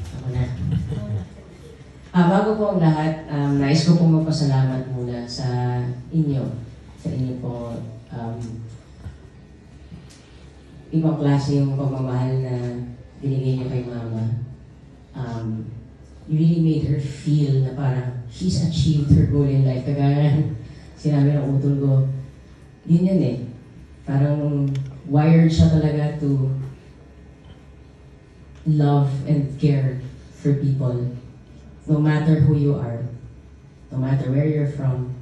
Ako na. Bago po ang lahat, nais ko pong magpasalamat muna sa inyo po ibang klase yung pagmamahal na binigay niyo kay Mama. You really made her feel na parang she's achieved her goal in life. Kagaya sinabi ng utol ko, yun eh. Parang wired siya talaga to love and care for people. No matter who you are, no matter where you're from,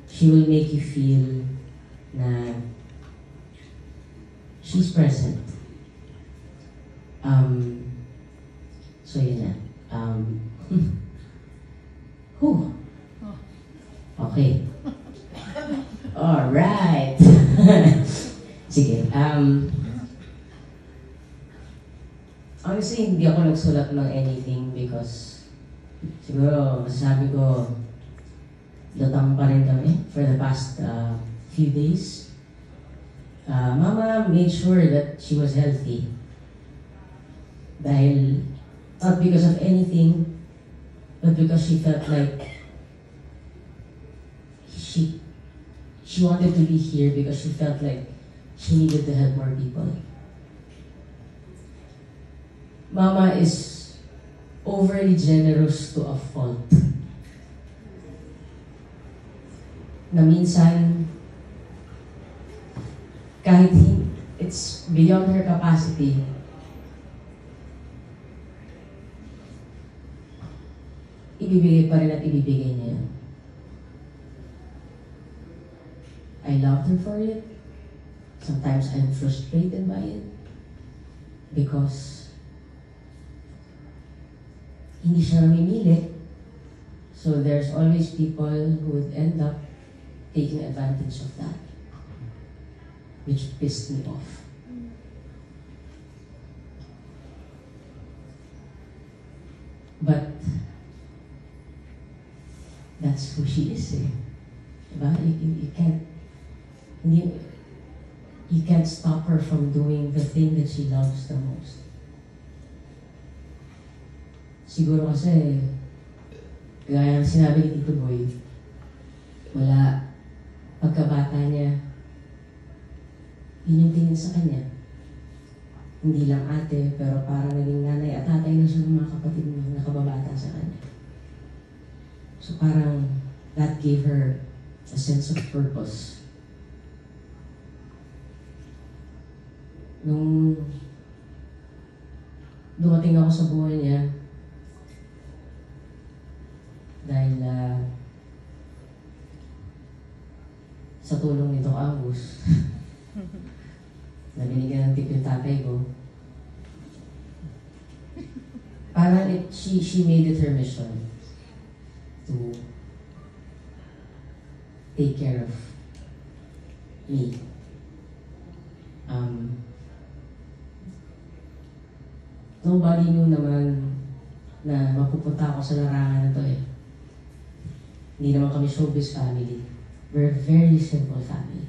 she will make you feel na she's present. So yun na. Okay. Alright. Sige. Honestly, hindi ako nagsulat ng anything because siguro masasabi ko lutang pa rin kami for the past few days. Mama made sure that she was healthy. Dahil, not because of anything, but because she felt like she wanted to be here because she felt like she needed to help more people. Mama is overly generous to a fault. Na minsan, kahit it's beyond her capacity, ibibigay pa rin at ibibigay niya. I loved her for it. Sometimes I'm frustrated by it. Because hindi siya namimili. So there's always people who would end up taking advantage of that. Which pissed me off. But that's who she is, eh. Diba? You can't stop her from doing the thing that she loves the most. Siguro kasi, gaya ng sinabi ni Tito Boy, wala, pagkabata niya, yun yung tingin sa kanya. Hindi lang ate, pero parang naging nanay at tatay na siya ng mga kapatid niya na kababata sa kanya. So parang that gave her a sense of purpose. Nung dumating ako sa buhay niya, dahil sa tulong nito Angus, na binigyan ng tip yung tatay ko, parang she made it her mission to take care of me. Nobody knew naman na mapupunta ako sa larangan na to eh. Hindi naman kami showbiz family. We're a very simple family.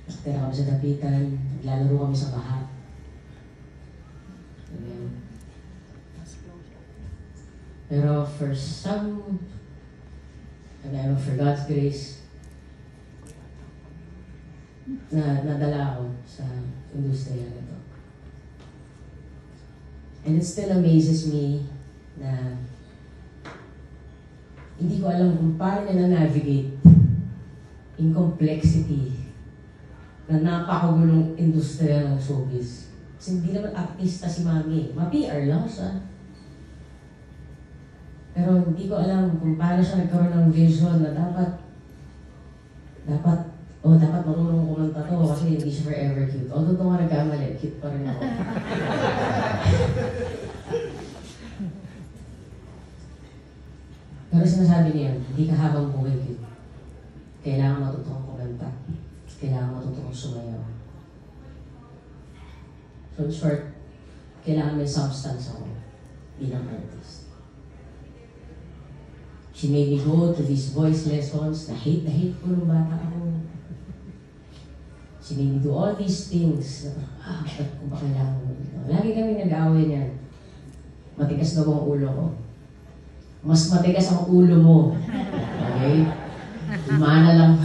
Nakatira kami sa dapitan, naglalaro kami sa baha. Pero for God's grace, nadala ako sa industriya na to. And it still amazes me na hindi ko alam kung paano niya na-navigate in complexity na napakagulong industriya ng showbiz. Kasi hindi naman artista si Mami. Ma-PR lang siya. Pero hindi ko alam kung paano siya nagkaroon ng vision na dapat marunong kumanta to kasi hindi siya forever cute. Although ito nga nagkamali, cute pa rin ako. Pero sinasabi niya, hindi ka habang buhay cute. Kailangan matutong kumanta. Kailangan matutong sumayaw. So in short, kailangan may substance ako bilang artist. She made me go to these voice lessons na hate ko nung bata ako. She made me do all these things. Ba't ko ba kailangan mo dito? Lagi kami nag-away niyan. Matigas daw ang ulo ko. Mas matigas ang ulo mo. Okay? Mana lang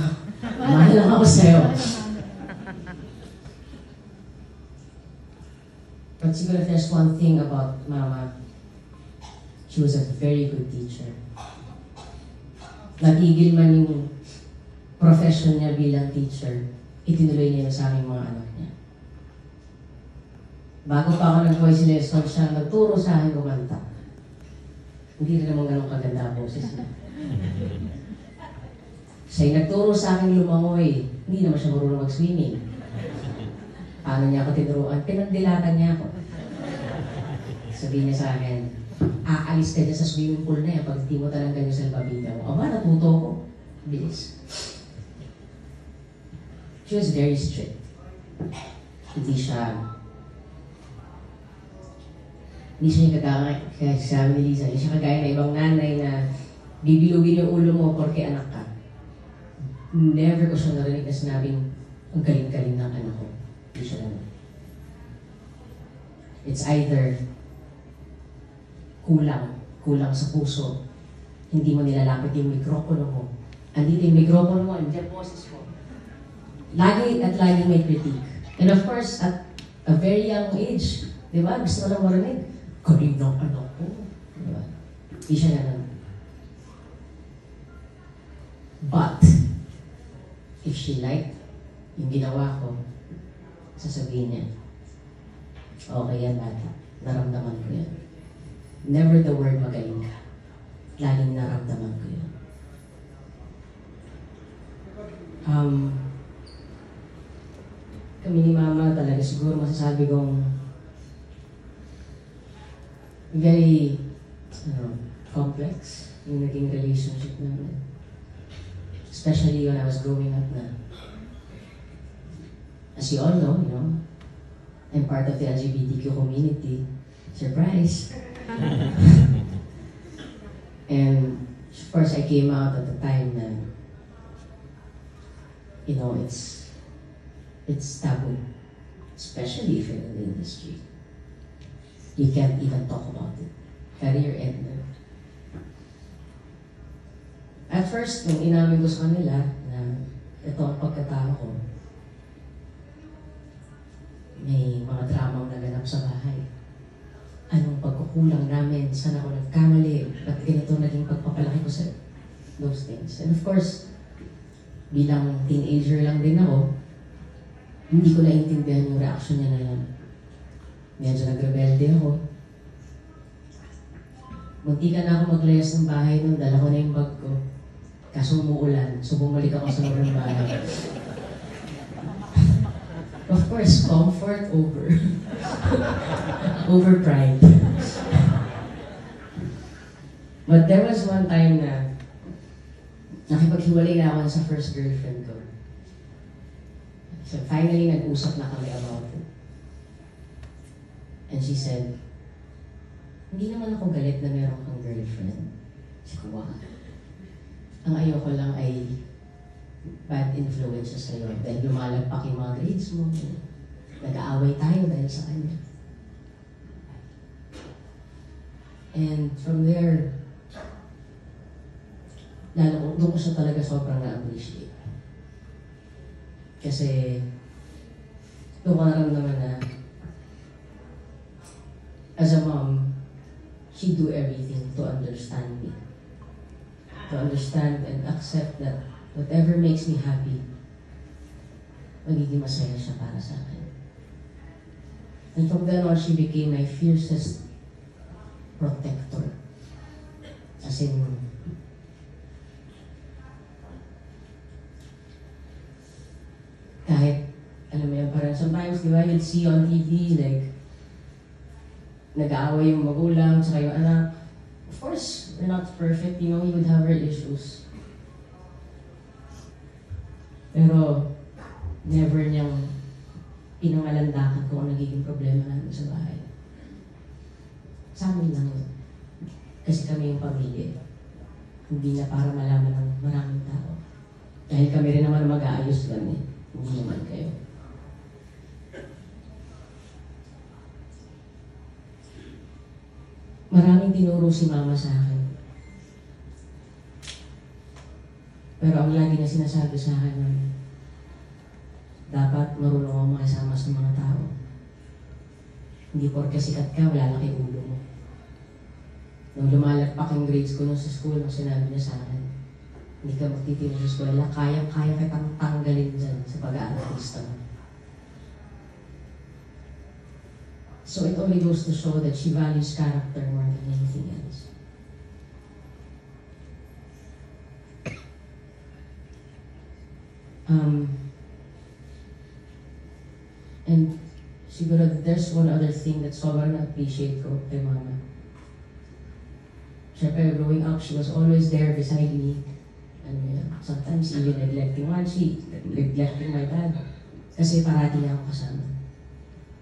ako sa'yo. But siguro if there's one thing about Mama, she was a very good teacher. Natigil man yung profession niya bilang teacher, itinuloy niya sa aming mga anak niya. Bago pa ako nag-voice lesson, siya nagturo sa akin kumanta. Hindi rin naman ganun kaganda ang boses niya. Siya'y nagturo sa akin lumangoy. Hindi naman siya marunong mag-swimming. Paano niya ako tinuruan? Pinagdilatan niya ako. Sabihin niya sa akin, aalis ka dyan sa swimming pool na yan pag di mo talanggan yung salbabida mo. Aba, natuto ko. Bilis. She was very strict. Hindi siya yung kagaya ni Liza. Hindi siya kagaya na ibang nanay na bibilugin yung ulo mo porque anak ka. Never ko siya narinig na sinabing ang galing-galing ng anak ko. Hindi siya naman. It's either kulang sa puso, hindi mo nilalapit yung mikropono mo. Andito yung mikropono mo, andyan boses mo. Lagi may critique. And of course, at a very young age, di ba? Gusto mo lang marinig, galing ng anak ko. Di ba? Hindi siya naman. But, if she liked yung ginawa ko, sasabihin niya, okay yan, bata. Naramdaman ko yan. Never the word magaling ka. Laging naramdaman ko yan. Kami ni Mama talaga siguro masasabi kong very complex yung naging relationship namin. Especially when I was growing up na. As you all know, I'm part of the LGBTQ community. Surprise! And of course, I came out at the time na, it's taboo. Especially if you're in the industry. You can't even talk about it. Career ender. At first, nung inamin ko sa kanila na ito ang pagkatao ko, may mga dramang naganap sa bahay. Anong pagkukulang namin? Saan ako nagkamali? Ba't ganito naging pagpapalaki ko sa those things? And of course, bilang teenager lang din ako, hindi ko naintindihan yung reaction niya na lang. Medyo nagrebelde ako. Munti ka na ako maglayas ng bahay nun, dala ko na yung bag ko. Kaso umuulan, so bumalik ako sa loob ng bahay. Of course, comfort over pride. But there was one time na nakipaghiwalay na ako sa first girlfriend ko. So finally, nag-usap na kami about it. And she said, hindi naman ako galit na meron kang girlfriend. Sabi ko, why? Ang ayoko lang ay bad influence sa'yo. Dahil lumalagpak yung mga grades mo. Nag-aaway tayo dahil sa kanya. And from there, doon ko siya talaga sobrang na-appreciate. Kasi, doon ko naramdaman na, as a mom, she do everything to understand me. To understand and accept that whatever makes me happy, magiging masaya siya para sa akin. And from then on, she became my fiercest protector. As in, kahit, alam mo yan, parang sometimes, di ba, you'll see on TV, like, nag-aaway yung magulang, tsaka yung anak. Of course, we're not perfect, we would have our issues. Pero, never niyang pinangalandakan kung ano nagiging problema namin sa bahay. Sa amin lang yun. Kasi kami yung pamilya. Hindi na para malaman ng maraming tao. Dahil kami rin naman mag-aayos lang eh. Hindi naman kayo. Maraming tinuro si mama sa akin. Pero ang lagi niya sinasabi sa akin na dapat marunong ako makisama sa mga tao. Hindi porke sikat ka, wala laki ulo mo. Nung lumalagpak yung grades ko nung sa school, nung sinabi niya sa akin, hindi ka magtitimo sa eskwela, kaya kitang tanggalin dyan sa pag-aartista mo. So it only goes to show that she values character more than anything else. And siguro there's one other thing that sobrang na-appreciate ko kay mama. Siyempre, growing up, she was always there beside me. And sometimes even neglecting my dad. Kasi parati niya ako kasama.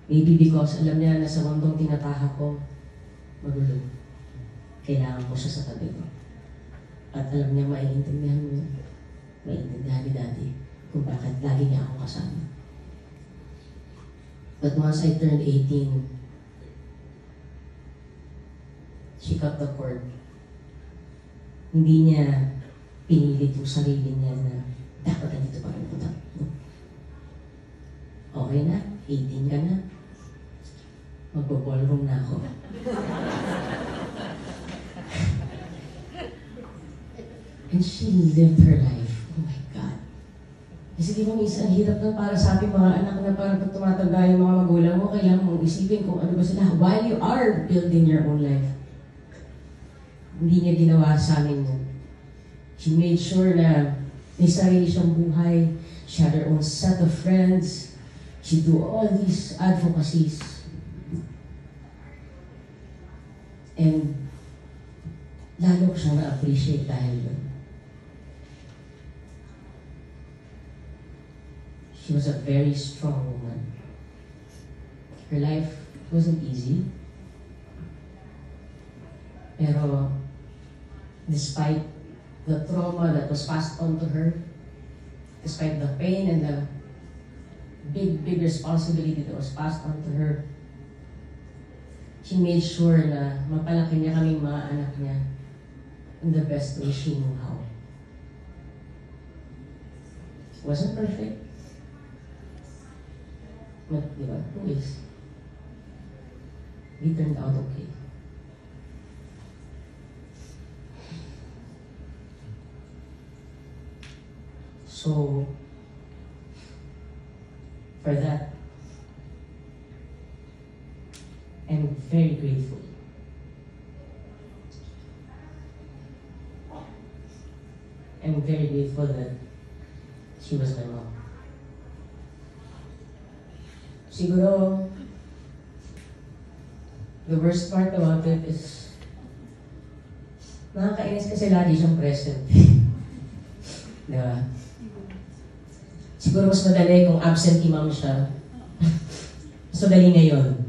Maybe because alam niya na sa mundong tinatahak ko, magulo. Kailangan ko siya sa tabi ko. At alam niya maiintindihan ni Daddy kung bakit lagi niya ako kasama. But once I turned 18, she cut the cord. Hindi niya pinilit yung sarili niya na dapat nandito pa rin po. Okay na, 18 ka na. Magbo-ballroom na ako. And she lived her life. Oh my God. Kasi di ba minsan, hirap na para sa ating mga anak na parang pag tumatanda yung mga magulang mo, kailangan mong isipin kung ano ba sila while you are building your own life. Hindi niya ginawa sa amin yun. She made sure na may sarili siyang buhay. She had her own set of friends. She do all these advocacies. And lalo ko siyang na-appreciate dahil yun. She was a very strong woman. Her life wasn't easy. Pero despite the trauma that was passed on to her, despite the pain and the big responsibility that was passed on to her, she made sure na mapalaki niya kaming mga anak niya in the best way she knew how. It wasn't perfect. But, di ba? Who is? We turned out okay. So, for that, I'm very grateful. I'm very grateful that she was my mom. Siguro, the worst part about it is, nakakainis kasi lagi siyang present. Diba? Siguro mas madali kung absentee mom siya. Mas madali ngayon.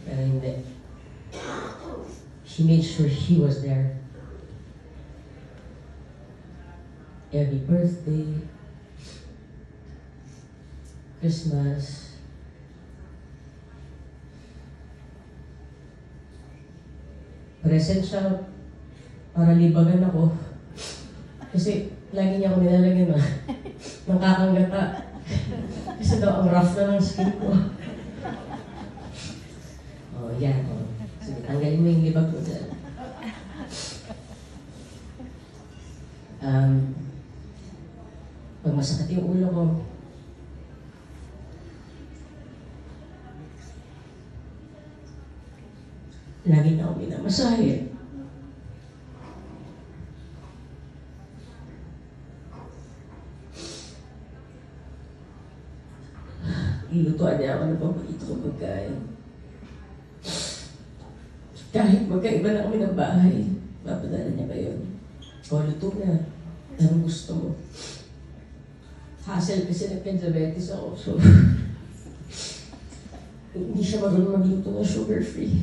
Pero hindi. She made sure she was there. Every birthday, Christmas, present siya para libagan ako. Kasi lagi niya ako nilalagyan ng kakanggata. Kasi daw ang rough na ng skin ko. Oh, yan. Oh. Sige, tanggalin mo yung libag ko dyan. Pag masakit yung ulo ko, lagi na ako minamasahe. Ilutuan niya ako ng paborito kong pagkain. Kahit magkaiba na kami ng bahay, papadala niya ba yun? O, luto na. Anong gusto mo? Hassle kasi nagka-diabetes ako, so hindi siya marunong magluto na sugar-free.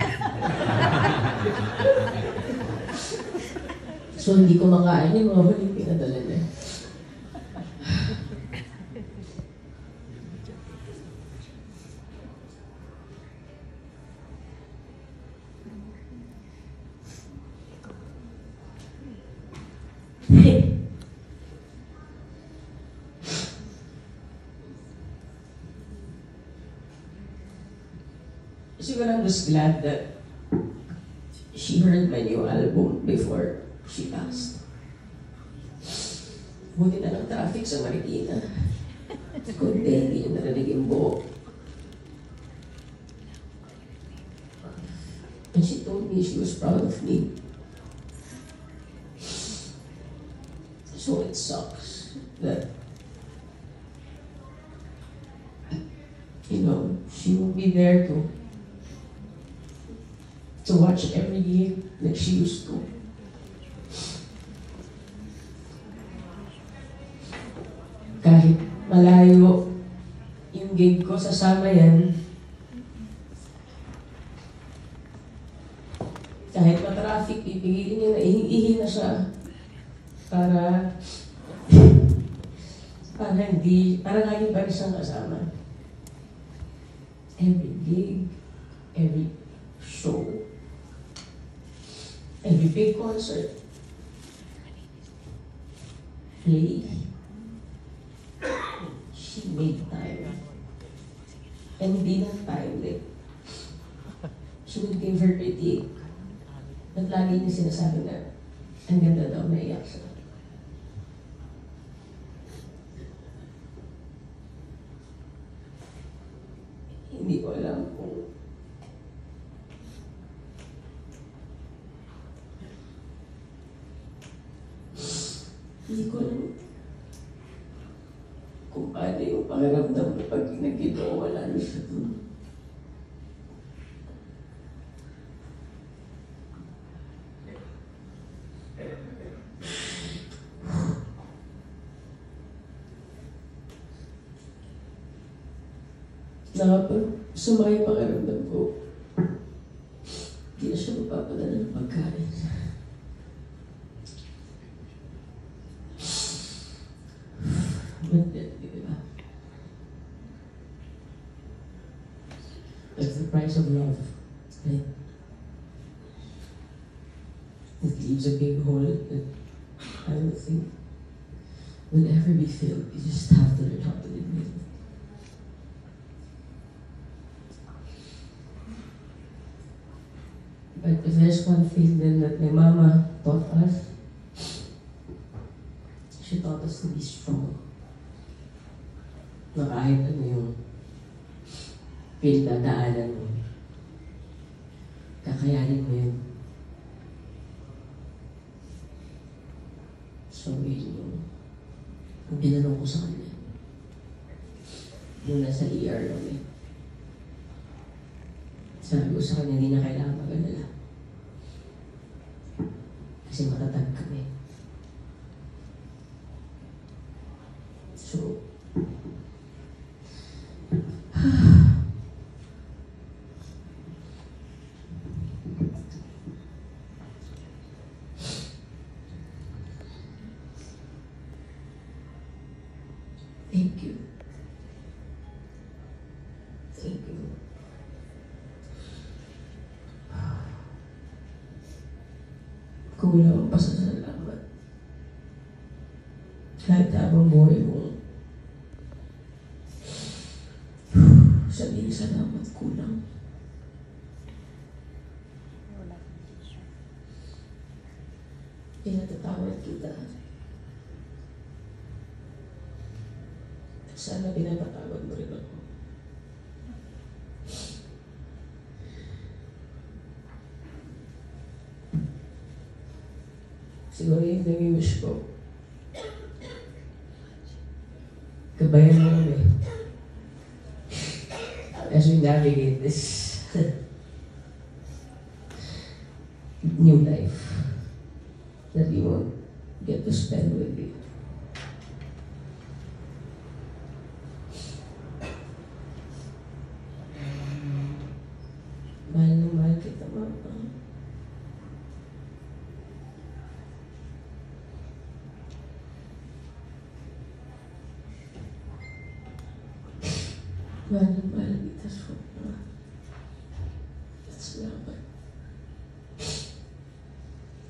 So hindi ko makain yung mga huling pinadala niya. Siguro I'm just glad that she heard my new album before she passed. Buti na lang traffic sa Marikina. Kundi, hindi niya narinig yung buo. And she told me she was proud of me. So it sucks that, you know, she will be there to watch every year like she used to. Kahit malayo yung gig ko, sasama yan. Kahit ma-traffic, pipigilin niya na ihi na siya para lagi pa rin siyang kasama. Every gig, every show, every big concert, play, she made time. And hindi lang time, like, she would give her critique. At lagi niya sinasabi na, ang ganda daw, naiyak siya. Hindi ko alam kung paano yung pakiramdam ko pag nagkita-wala na siya doon. Sumakay yung pakiramdam ko. Hindi na siya mapapadala ng pagkain. Diba? That's the price of love. Right? It leaves a big hole that I don't think will ever be filled. You just have to learn how to live with it. But if there's one thing then that my mama taught us, she taught us to be strong. Na kahit ano yung pinagdadaanan mo, kakayanin mo yun. So yun yung binanong ko sa kanya. Nung nasa ER kami. Sabi ko sa kanya, hindi na kailangan mag-alala. Kasi matatag kami. So, thank you. Thank you. Kulang ang pasasalamat. Kahit habang buhay mo, sabihin salamat, kulang. Pinatatawad kita. Sana pinapatawad mo rin ako. Siguro yung nag-wish ko. Kabayan mo kami. As we navigate this new life that we won't get to spend with you. Mahal na mahal kita, Mama. Mahal na mahal kita, Mama. Salamat.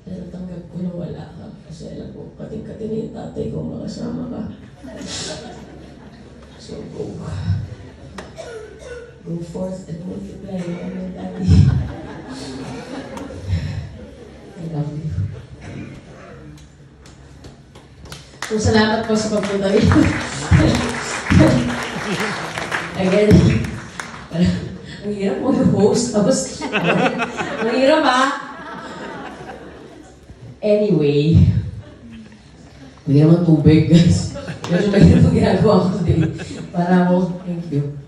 Pero tanggap ko na wala ka kasi alam ko, kating-kating na yung tatay ko makasama ka. So, go. Go forth and multiply, Mommy and Daddy. I love you. So, salamat po sa pagpunta dito. Again, ang hirap mo yung host. Tapos, ang hirap ha. Anyway, hindi naman tubig, guys. Medyo mahirap ang ginagawa ko today. Para ako, thank you.